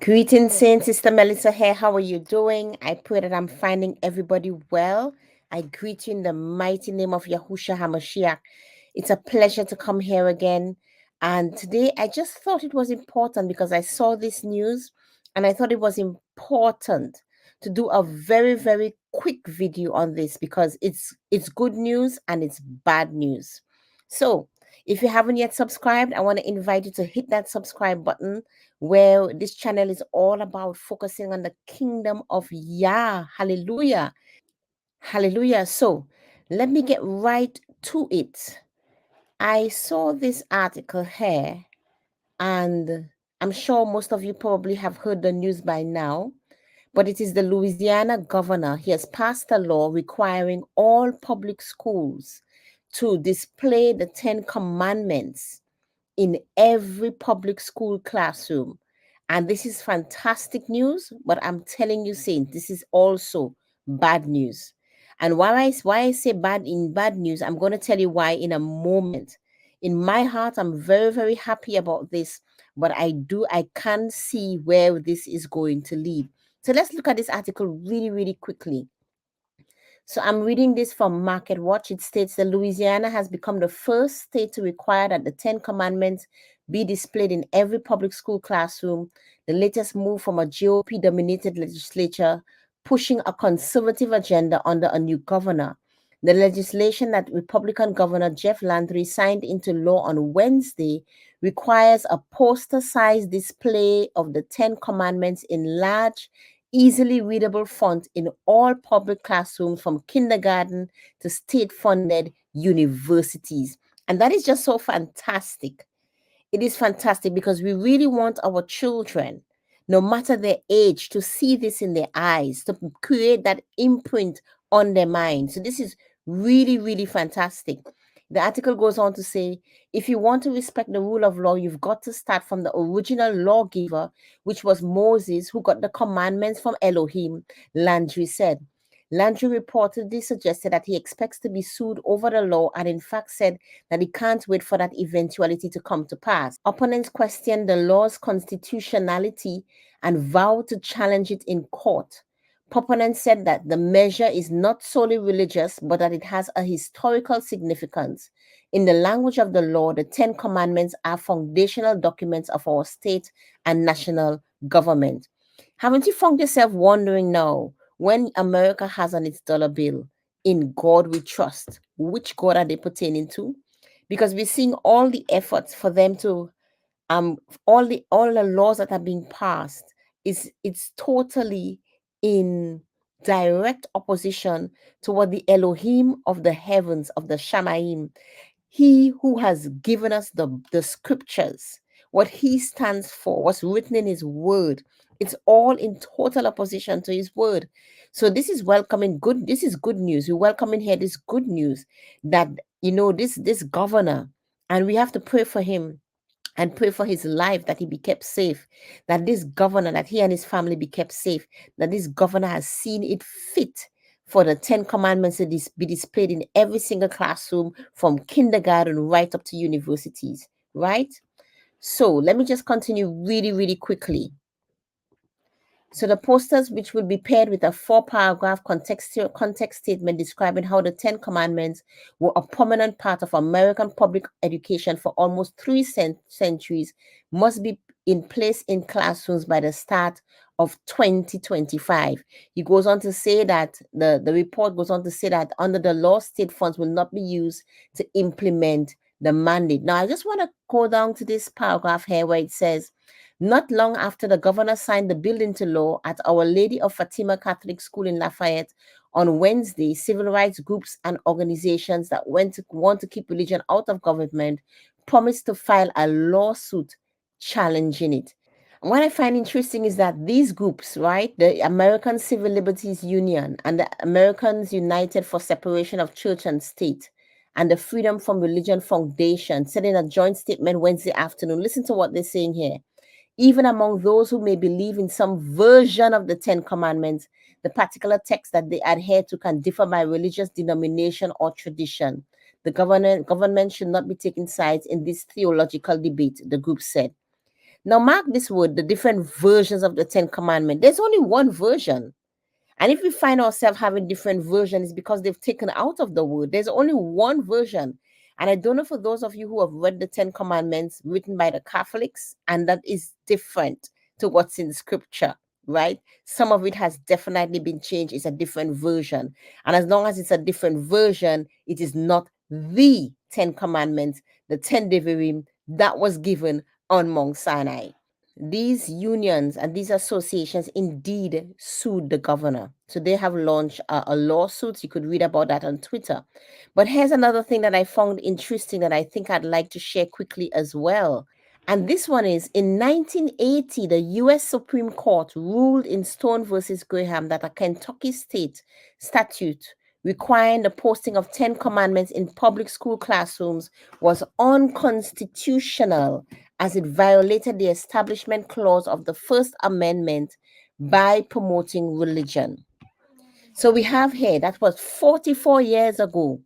Greetings, Saint Sister Melissa here. How are you doing? I pray that I'm finding everybody well. I greet you in the mighty name of Yahushua HaMashiach. It's a pleasure to come here again. And today I just thought it was important because I saw this news and I thought it was important to do a very, very quick video on this because it's good news and it's bad news. So if you haven't yet subscribed, I want to invite you to hit that subscribe button where this channel is all about focusing on the kingdom of Yah. Hallelujah. Hallelujah. So let me get right to it. I saw this article here, and I'm sure most of you probably have heard the news by now, but it is the Louisiana governor. He has passed a law requiring all public schools to display the Ten Commandments in every public school classroom. And this is fantastic news, but I'm telling you, Saint, this is also bad news. And why I say bad news, I'm going to tell you why in a moment. In my heart, I'm very, very happy about this, but I can see where this is going to lead. So let's look at this article really, really quickly. So I'm reading this from Market Watch. It states that Louisiana has become the first state to require that the Ten Commandments be displayed in every public school classroom, the latest move from a GOP-dominated legislature pushing a conservative agenda under a new governor. The legislation that Republican Governor Jeff Landry signed into law on Wednesday requires a poster-sized display of the Ten Commandments in large, easily readable font in all public classrooms from kindergarten to state-funded universities. And that is just so fantastic. It is fantastic because we really want our children, no matter their age, to see this in their eyes, to create that imprint on their mind. So this is really, really fantastic. The article goes on to say, if you want to respect the rule of law, you've got to start from the original lawgiver, which was Moses, who got the commandments from Elohiym, Landry said. Landry reportedly suggested that he expects to be sued over the law and in fact said that he can't wait for that eventuality to come to pass. Opponents questioned the law's constitutionality and vowed to challenge it in court. Proponents said that the measure is not solely religious, but that it has a historical significance. In the language of the law, the Ten Commandments are foundational documents of our state and national government. Haven't you found yourself wondering now, when America has on its dollar bill, in God we trust, which God are they pertaining to? Because we're seeing all the efforts for them to all the laws that are being passed it's totally in direct opposition to what the Elohim of the heavens, of the Shamaim, he who has given us the scriptures, what he stands for, what's written in his word, it's all in total opposition to his word. So this is welcoming good, this is good news. We welcome in here this good news that this governor, and we have to pray for him and pray for his life, that he be kept safe, that this governor, that he and his family be kept safe, that this governor has seen it fit for the Ten Commandments to be displayed in every single classroom from kindergarten right up to universities, right? So let me just continue really, really quickly. So the posters, which will be paired with a 4-paragraph context statement describing how the Ten Commandments were a prominent part of American public education for almost 3 centuries, must be in place in classrooms by the start of 2025. He goes on to say that the report goes on to say that under the law, state funds will not be used to implement the mandate. Now, I just want to go down to this paragraph here where it says, not long after the governor signed the bill into law at Our Lady of Fatima Catholic School in Lafayette on Wednesday, civil rights groups and organizations that want to keep religion out of government promised to file a lawsuit challenging it. And what I find interesting is that these groups, right, the American Civil Liberties Union and the Americans United for Separation of Church and State and the Freedom from Religion Foundation, said in a joint statement Wednesday afternoon, listen to what they're saying here. Even among those who may believe in some version of the Ten Commandments, the particular text that they adhere to can differ by religious denomination or tradition. The government should not be taking sides in this theological debate, the group said. Now, mark this word, the different versions of the Ten Commandments. There's only one version. And if we find ourselves having different versions, it's because they've taken out of the word. There's only one version. And I don't know for those of you who have read the Ten Commandments written by the Catholics, and that is different to what's in scripture, right? Some of it has definitely been changed. It's a different version. And as long as it's a different version, it is not the Ten Commandments, the Ten Devarim that was given on Mount Sinai. These unions and these associations indeed sued the governor. So they have launched a lawsuit. You could read about that on Twitter. But here's another thing that I found interesting that I think I'd like to share quickly as well. And this one is in 1980, the US Supreme Court ruled in Stone versus Graham that a Kentucky state statute requiring the posting of 10 commandments in public school classrooms was unconstitutional as it violated the Establishment Clause of the First Amendment by promoting religion. So we have here, that was 44 years ago,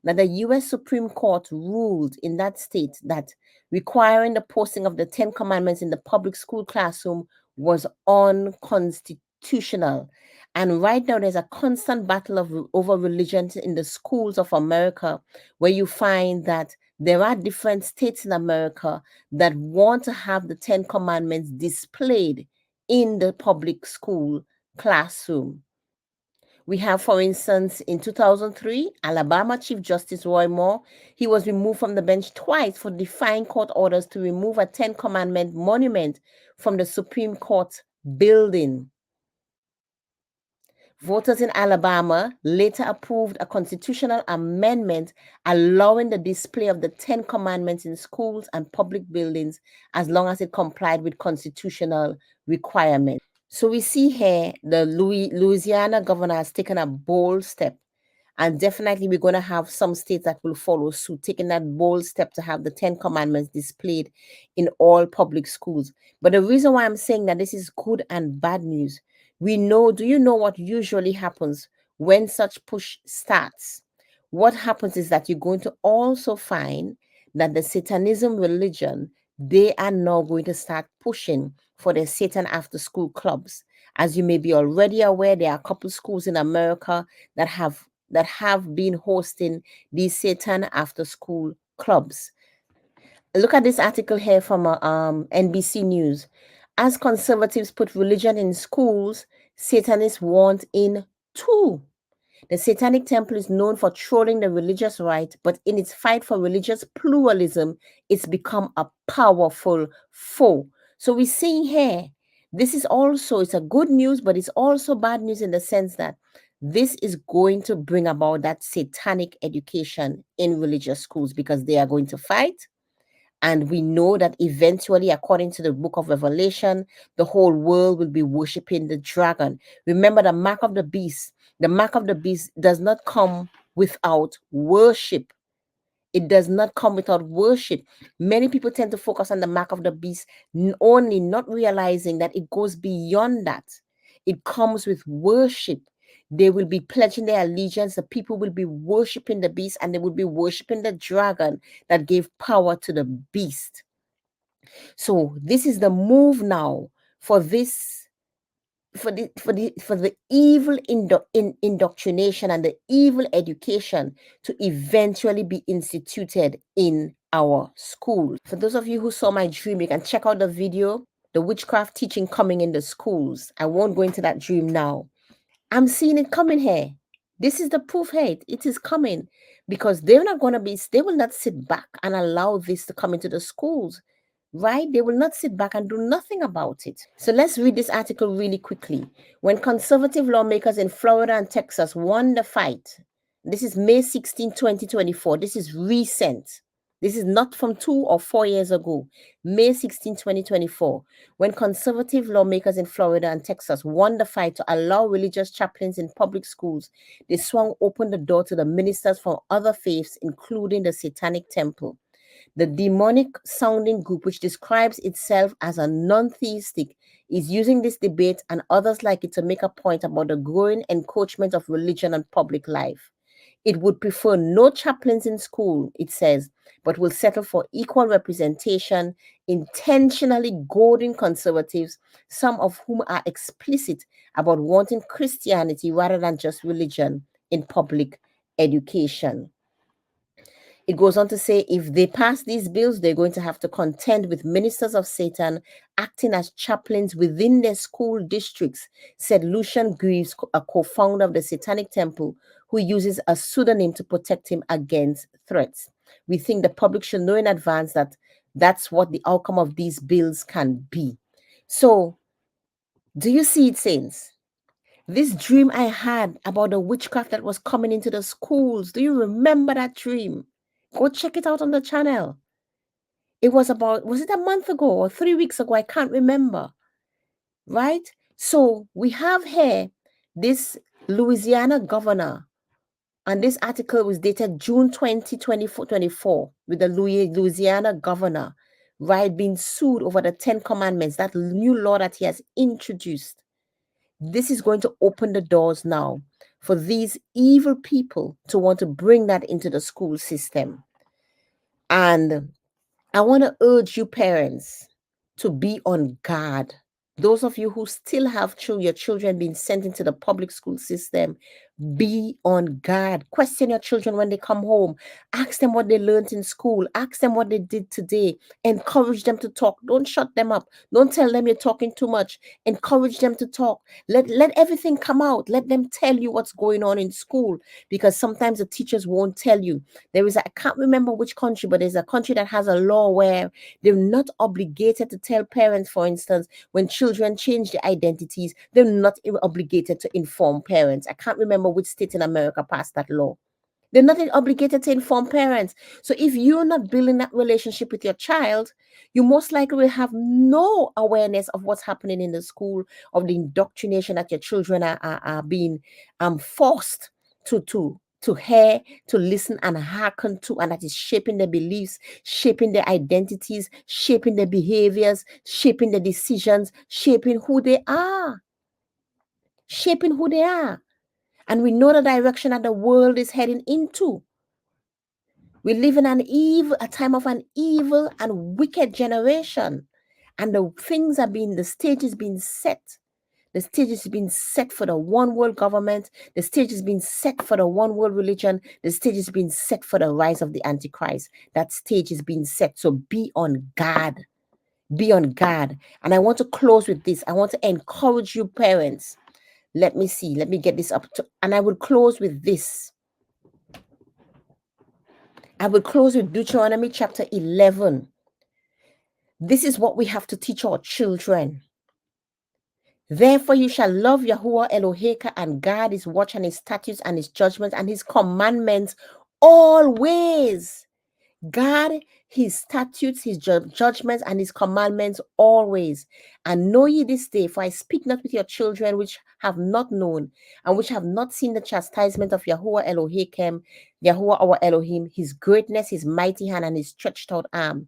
that the US Supreme Court ruled in that state that requiring the posting of the 10 Commandments in the public school classroom was unconstitutional. And right now, there's a constant battle over religion in the schools of America, where you find that there are different states in America that want to have the 10 Commandments displayed in the public school classroom. We have, for instance, in 2003, Alabama Chief Justice Roy Moore, he was removed from the bench twice for defying court orders to remove a 10 Commandment monument from the Supreme Court building. Voters in Alabama later approved a constitutional amendment allowing the display of the 10 Commandments in schools and public buildings as long as it complied with constitutional requirements. So we see here the Louisiana governor has taken a bold step. And definitely, we're going to have some states that will follow suit, taking that bold step to have the 10 Commandments displayed in all public schools. But the reason why I'm saying that this is good and bad news, do you know what usually happens when such push starts? What happens is that you're going to also find that the Satanism religion, they are now going to start pushing for their Satan after school clubs. As you may be already aware, there are a couple schools in America that have been hosting these Satan after school clubs. Look at this article here from NBC News. As conservatives put religion in schools, Satanists want in too. The Satanic Temple is known for trolling the religious right, but in its fight for religious pluralism, it's become a powerful foe. So we're seeing here, it's a good news, but it's also bad news in the sense that this is going to bring about that satanic education in religious schools because they are going to fight. And we know that eventually, according to the book of Revelation, the whole world will be worshiping the dragon. Remember, the mark of the beast. The mark of the beast does not come without worship. It does not come without worship. Many people tend to focus on the mark of the beast, only not realizing that it goes beyond that. It comes with worship. They will be pledging their allegiance. The people will be worshiping the beast and they will be worshiping the dragon that gave power to the beast. So this is the move now for this for the evil indoctrination and the evil education to eventually be instituted in our schools. For those of you who saw my dream, you can check out the video, the witchcraft teaching coming in the schools. I won't go into that dream now. I'm seeing it coming here. This is the proof here. It is coming because they will not sit back and allow this to come into the schools, right? They will not sit back and do nothing about it. So let's read this article really quickly. When conservative lawmakers in Florida and Texas won the fight, this is May 16, 2024. This is recent. This is not from 2 or 4 years ago. May 16, 2024, when conservative lawmakers in Florida and Texas won the fight to allow religious chaplains in public schools, they swung open the door to the ministers from other faiths, including the Satanic Temple. The demonic sounding group, which describes itself as a non-theistic, is using this debate and others like it to make a point about the growing encroachment of religion on public life. It would prefer no chaplains in school, it says, but will settle for equal representation, intentionally goading conservatives, some of whom are explicit about wanting Christianity rather than just religion in public education. It goes on to say if they pass these bills, they're going to have to contend with ministers of Satan acting as chaplains within their school districts, said Lucian Greaves, a co founder of the Satanic Temple, who uses a pseudonym to protect him against threats. We think the public should know in advance that that's what the outcome of these bills can be. So, do you see it, saints? This dream I had about the witchcraft that was coming into the schools, do you remember that dream? Go check it out on the channel. It was about, was it a month ago or 3 weeks ago? I can't remember. Right? So we have here this Louisiana governor, and this article was dated June 2024, with the Louisiana governor, right, being sued over the 10 Commandments, that new law that he has introduced. This is going to open the doors now for these evil people to want to bring that into the school system. And I want to urge you, parents, to be on guard. Those of you who still have your children being sent into the public school system, be on guard. Question your children when they come home. Ask them what they learned in school. Ask them what they did today. Encourage them to talk. Don't shut them up. Don't tell them you're talking too much. Encourage them to talk. Let everything come out. Let them tell you what's going on in school, because sometimes the teachers won't tell you. I can't remember which country, but there's a country that has a law where they're not obligated to tell parents, for instance, when children change their identities, they're not obligated to inform parents. I can't remember which state in America passed that law. They're not obligated to inform parents. So if you're not building that relationship with your child, you most likely will have no awareness of what's happening in the school, of the indoctrination that your children are being forced to hear, to listen, and hearken to, and that is shaping their beliefs, shaping their identities, shaping their behaviors, shaping their decisions, shaping who they are. Shaping who they are. And we know the direction that the world is heading into. We live in a time of an evil and wicked generation. And the stage is being set. The stage is being set for the one world government. The stage is being set for the one world religion. The stage is being set for the rise of the Antichrist. That stage is being set. So be on guard. Be on guard. And I want to close with this. I want to encourage you, parents. Let me see. Let me get this up. And I will close with this. I will close with Deuteronomy chapter 11. This is what we have to teach our children. Therefore, you shall love Yahuwah Eloheka and guard his watch and his statutes and his judgments and his commandments always. Guard his statutes, his judgments, and his commandments always. And know ye this day, for I speak not with your children which have not known, and which have not seen the chastisement of Yahuwah Elohim, Yahuwah our Elohim, his greatness, his mighty hand, and his stretched out arm,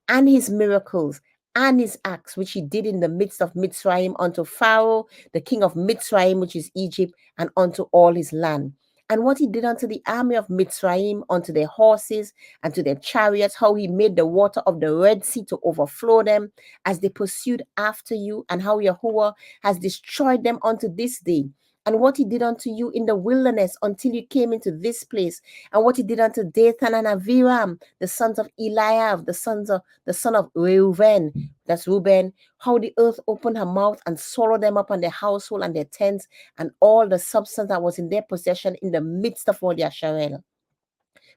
and his miracles, and his acts, which he did in the midst of Mitzrayim, unto Pharaoh, the king of Mitzrayim, which is Egypt, and unto all his land. And what he did unto the army of Mitzrayim, unto their horses and to their chariots, how he made the water of the Red Sea to overflow them as they pursued after you, and how Yahuwah has destroyed them unto this day. And what he did unto you in the wilderness until you came into this place, and what he did unto Dathan and Abiram, the sons of Eliab, the son of Reuben, that's Reuben, how the earth opened her mouth and swallowed them up and their household and their tents and all the substance that was in their possession in the midst of all the Yasharel.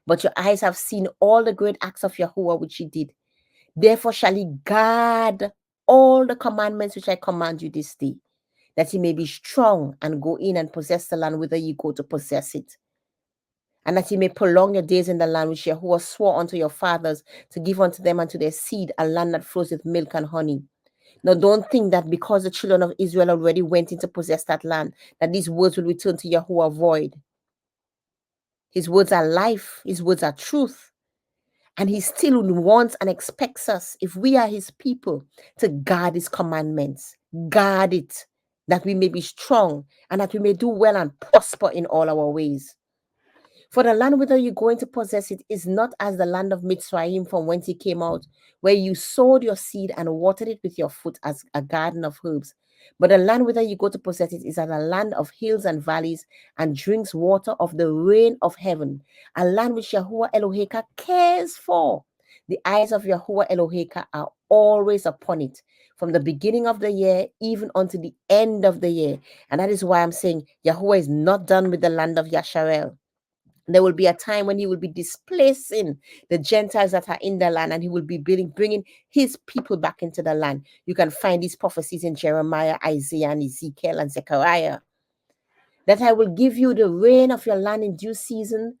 But your eyes have seen all the great acts of Yahuwah which he did. Therefore shall he guard all the commandments which I command you this day, that he may be strong and go in and possess the land whither you go to possess it. And that he may prolong your days in the land which Yahuwah swore unto your fathers to give unto them and to their seed, a land that flows with milk and honey. Now, don't think that because the children of Israel already went in to possess that land, that these words will return to Yahuwah void. His words are life. His words are truth. And he still wants and expects us, if we are his people, to guard his commandments. Guard it, that we may be strong and that we may do well and prosper in all our ways. For the land whither you're going to possess it is not as the land of Mitzrayim from whence you came out, where you sowed your seed and watered it with your foot as a garden of herbs. But the land whither you go to possess it is as a land of hills and valleys, and drinks water of the rain of heaven, a land which Yahuwah Eloheka cares for. The eyes of Yahuwah Eloheka are always upon it, from the beginning of the year even unto the end of the year. And that is why I'm saying Yahuwah is not done with the land of Yasharel. There will be a time when he will be displacing the Gentiles that are in the land, and he will be bringing his people back into the land. You can find these prophecies in Jeremiah, Isaiah, and Ezekiel, and Zechariah. That I will give you the rain of your land in due season.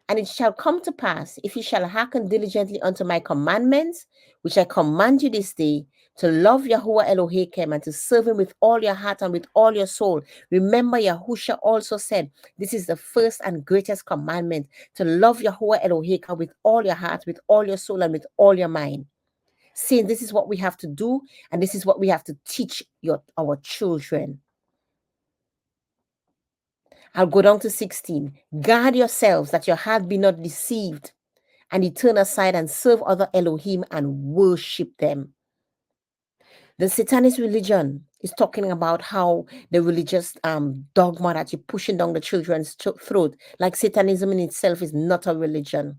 And it shall come to pass, if you shall hearken diligently unto my commandments, which I command you this day, to love Yahuwah Elohim and to serve him with all your heart and with all your soul. Remember, Yahusha also said, this is the first and greatest commandment, to love Yahuwah Elohim with all your heart, with all your soul, and with all your mind. Saying this is what we have to do, and this is what we have to teach our children. I'll go down to 16. Guard yourselves that your heart be not deceived, and you turn aside and serve other Elohim and worship them. The Satanist religion is talking about how the religious dogma that you're pushing down the children's throat, like Satanism in itself, is not a religion.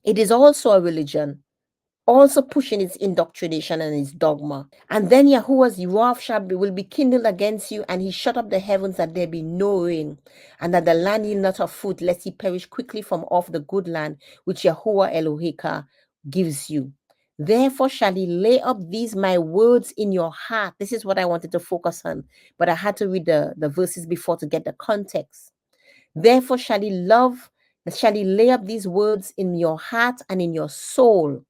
It is also a religion, also pushing its indoctrination and its dogma. And then Yahuwah's wrath will be kindled against you, and he shut up the heavens that there be no rain, and that the land yield not of fruit, lest he perish quickly from off the good land which Yahuwah Eloheka gives you. Therefore shall he lay up these my words in your heart. This is what I wanted to focus on, but I had to read the verses before to get the context. Therefore shall he lay up these words in your heart and in your soul,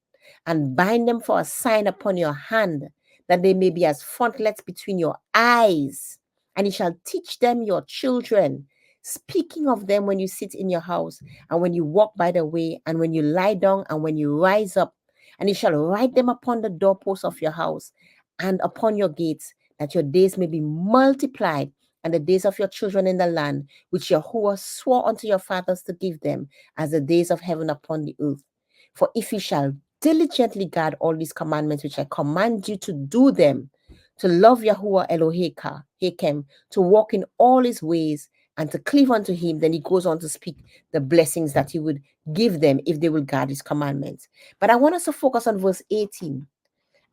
and bind them for a sign upon your hand, that they may be as frontlets between your eyes. And he shall teach them your children, speaking of them when you sit in your house, and when you walk by the way, and when you lie down, and when you rise up. And he shall write them upon the doorposts of your house and upon your gates, that your days may be multiplied, and the days of your children in the land, which Yahuwah swore unto your fathers to give them, as the days of heaven upon the earth. For if you shall diligently guard all these commandments which I command you to do them, to love Yahuwah Elohim, to walk in all his ways, and to cleave unto him, then he goes on to speak the blessings that he would give them if they will guard his commandments. But I want us to focus on verse 18.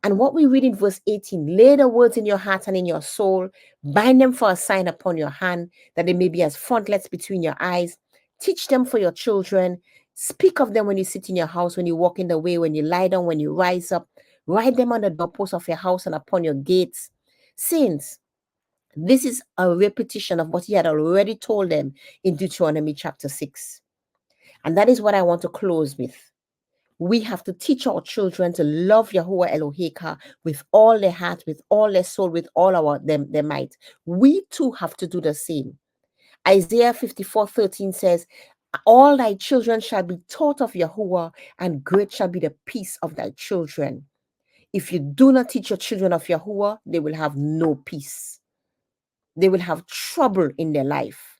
And what we read in verse 18, lay the words in your heart and in your soul, bind them for a sign upon your hand, that they may be as frontlets between your eyes. Teach them for your children. Speak of them when you sit in your house, when you walk in the way, when you lie down, when you rise up. Write them on the doorposts of your house and upon your gates. Since this is a repetition of what he had already told them in Deuteronomy chapter 6. And that is what I want to close with. We have to teach our children to love Yahuwah Eloheka with all their heart, with all their soul, with all their might. We too have to do the same. Isaiah 54:13 says, all thy children shall be taught of Yahuwah, and great shall be the peace of thy children. If you do not teach your children of Yahuwah, they will have no peace. They will have trouble in their life.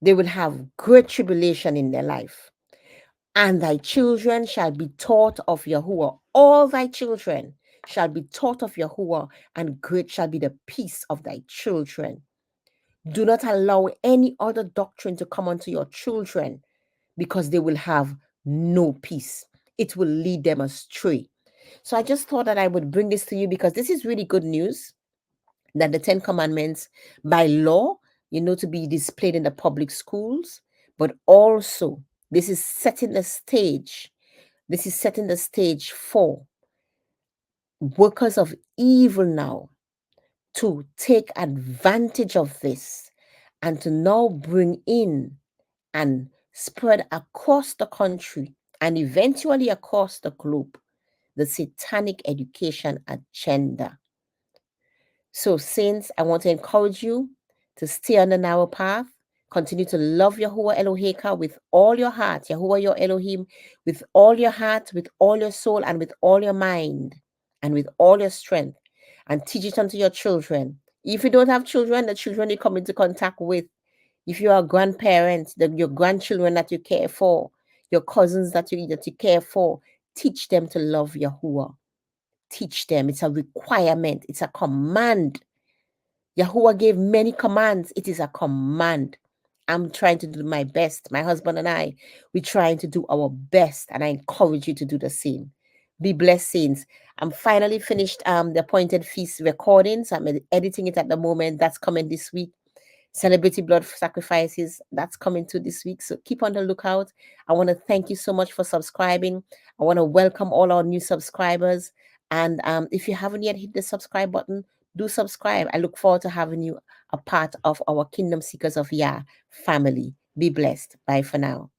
They will have great tribulation in their life. And thy children shall be taught of Yahuwah. All thy children shall be taught of Yahuwah, and great shall be the peace of thy children. Do not allow any other doctrine to come unto your children, because they will have no peace. It will lead them astray. So I just thought that I would bring this to you, because this is really good news, that the 10 Commandments by law, to be displayed in the public schools, but also this is setting the stage. This is setting the stage for workers of evil now to take advantage of this, and to now bring in and spread across the country and eventually across the globe the satanic education agenda. So, saints, I want to encourage you to stay on the narrow path. Continue to love Yahuwah Eloheka with all your heart, Yahuwah your Elohim, with all your heart, with all your soul, and with all your mind, and with all your strength. And teach it unto your children. If you don't have children, the children you come into contact with, If you are a grandparent, your grandchildren that you care for, your cousins that you care for, teach them to love Yahuwah. Teach them. It's a requirement. It's a command. Yahuwah gave many commands. It is a command. I'm trying to do my best. My husband and I, we're trying to do our best, and I encourage you to do the same. Be blessed, saints. I'm finally finished the appointed feast recordings. I'm editing it at the moment. That's coming this week. Celebrity blood sacrifices, that's coming to this week. So keep on the lookout. I want to thank you so much for subscribing. I want to welcome all our new subscribers. And if you haven't yet hit the subscribe button, do subscribe. I look forward to having you a part of our Kingdom Seekers of Yah family. Be blessed. Bye for now.